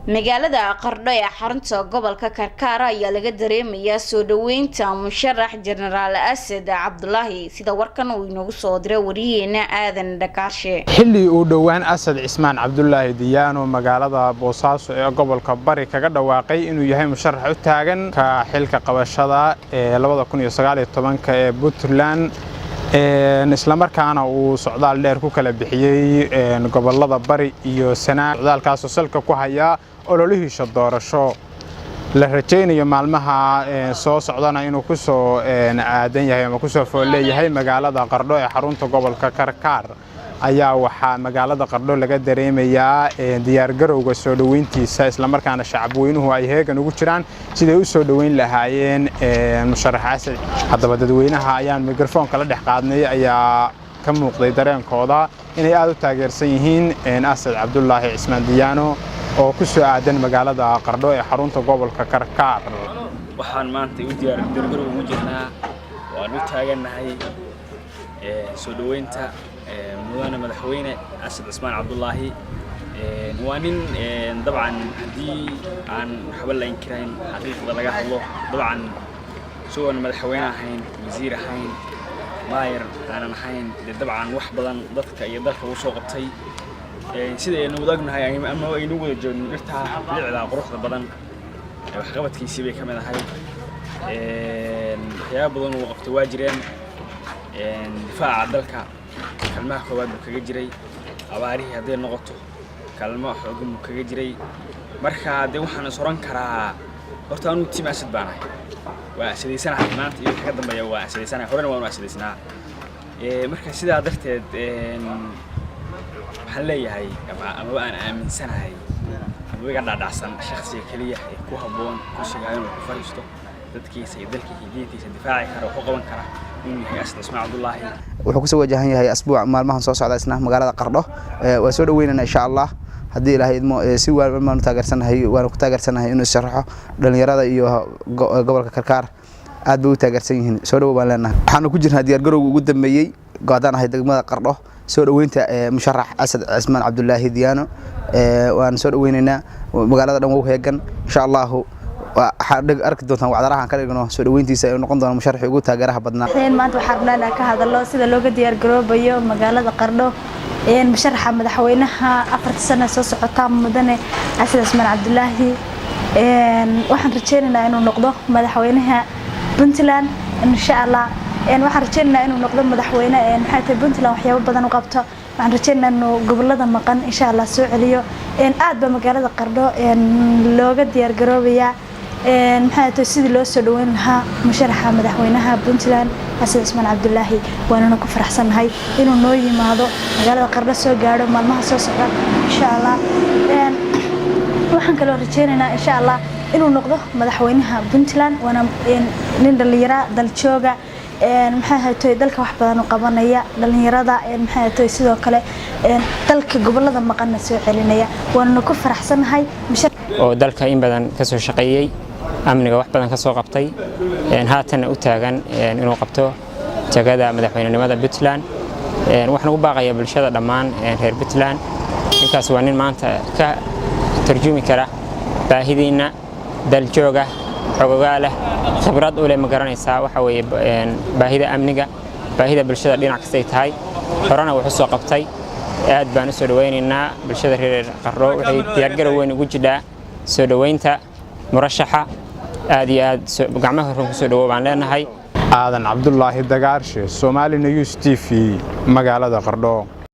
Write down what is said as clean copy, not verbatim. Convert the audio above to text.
magaalada Qardho ee xarunta gobolka Karkar ayaa laga dareemayaa soo dhaweynta musharax Generaal Asad Cabdullaahi sida warkan uu inoogu soo diray wariyeena Aadan Dhakaarshe xilli uu dhawaan Asad Cismaan Cabdullaahi Diyaano magaalada Boosaaso ee gobolka Bari kaga dhawaaqay inuu yahay musharax u taagan ka xilka qabashada ee 2019 ee Puntland isla markaana uu socdaal dheer ku kala bixiyay gobolada Bari iyo Sanaag socdaalkaas oo salka ku haya ololihiisa doorasho la rajaynayo maalmaha soo socdana inuu ku soo aadan yahay ama ku soo fooleeyahay magaalada Qardho ee xarunta gobolka Karkar ayaa waxa magaalada Qardho laga dareemayaa diyaar garowga soo dhaweyntiisa isla markaana shacab weynuhu ay heegan ugu jiraan sidii u soo dhaweyn lahaayeen musharax Asad hadaba dadweynaha ayaan mikrofoonka la dhex qaadnay ayaa ka muuqday dareenkooda inay aad u taageersan yihiin Asad Cabdullaahi Cismaan Diyaano oo ku soo aadan magaalada Qardho ee xarunta gobolka Karkar waxaan maanta u diyaar garow ugu jirnaa waan u taaganahay soo dhaweynta mudane madaxweyne Asad Cismaan Cabdullaahi waa nin dabcan hadii aan waxba la inkirayn xaqiiqda laga hadlo dabcan soo madaxweyne ahayn wasiir ahayn maayar aan ahayn dabcan wax badan dadka iyo dalka uu soo qabtay sida aynu wadagnahay ama aynu wada joogno dhirta bilicda quruxda badan wax qabadkiisii bay kamid ahay waxyaabo badan oo qabtay waa jireen difaaca dalka kalmaha koowaad uu kaga jiray abaarihi haday noqoto kalmaha xooggan uu kaga jiray marka hadii waxaan soran karaa horta aanu tiim Asad baanahay waa sideysanahay maanta iyo ka dambeeya waa sideysanahay horena waa sideysanahay marka sidaa darteed waxaan leeyahay ama aan aaminsanahay ama iga dhaadhacsan shakhsiga kaliya ee ku haboon kursiga inuu ku fariisto dadkiisa iyo dalkiisa diintiisa difaaci kara oo qaban kara inuu yahay Asad Cismaan Cabdullaahi wuxuu ku soo wajahan yahay asbuuc maalmahan soo socda isna magaalada Qardho waa soo dhaweynana insha Allah hadii Ilaahay idmo si waan taageersanahay waan ku taageersanahay inuu sharaxo dhalinyarada iyo gobolka Karkar aad bay u taageersan yihiin soo dhaw baan leenahay waxaan ku jirnaa diyaar garowga ugu dambeeyay go'aan ahay degmada Qardho soo dhaweynta musharax Asad Cismaan Cabdullaahi Diyaano waan soo dhaweynaynaa magaalada dhan wuu heegan insha Allah waxaan arki doontaa wacdarahan ka dhigno soo dhaweyntiisa ay noqon doona musharax ugu taageeraha badnaa maanta waxaan rabnaa ka hadalno sida looga diyaar garoobayo magaalada Qardho musharaxa madaxweynaha 4 sano soo socota mudane Asad Cismaan Cabdullaahi waxaan rajaynaynaa inuu noqdo madaxweynaha Puntland insha Allah waxaan rajaynaynaa inuu noqdo madaxweyne maxay Puntland waxyaabo badan u qabto waxaan rajaynaynaa inuu gobolada maqan insha Allah soo celiyo aad ba magaalada Qardho looga diyaar garoobaya maxay sidii loo soo dhaweyn lahaa musharaxa madaxweynaha Puntland Asad Cismaan Cabdullaahi waana ku faraxsanahay inuu noo yimaado magaalada Qardho soo gaaro maalmaha soo socda insha Allah waxaan kale rajaynaynaa insha Allah inuu noqdo madaxweynaha Puntland waana nin dhalinyaro dal jooga maxay dalka wax badan u qabanaya dhalinyarada maxay sidoo kale dalka gobolada maqan soo celinaya waana ku faraxsanahay oo dalka in badan ka soo shaqeeyay amniga wax badan ka soo qabtay haatan u taagan inuu qabto jagada madaxweynenimada Puntland waxaan ugu baaqayaa bulshada dhammaan reer Puntland inkaas waa nin maanta ka tarjumi kara baahidiina dal jooga xogogaale khibrad u leh ma garanaysaa waxa weeye baahida amniga baahida bulshada dhinac kasta ay tahay horena wuxuu soo qabtay aad baan u soo dhaweynaynaa bulshada reer Qardho waxay diyaar garow weyn ugu jiraa soo dhaweynta murashaxa aad iyo aad gacmaha hore ku soo dhawo baan leenahay Aadan Cabdullaahi Dhakaarshe Somali News TV magaalada Qardho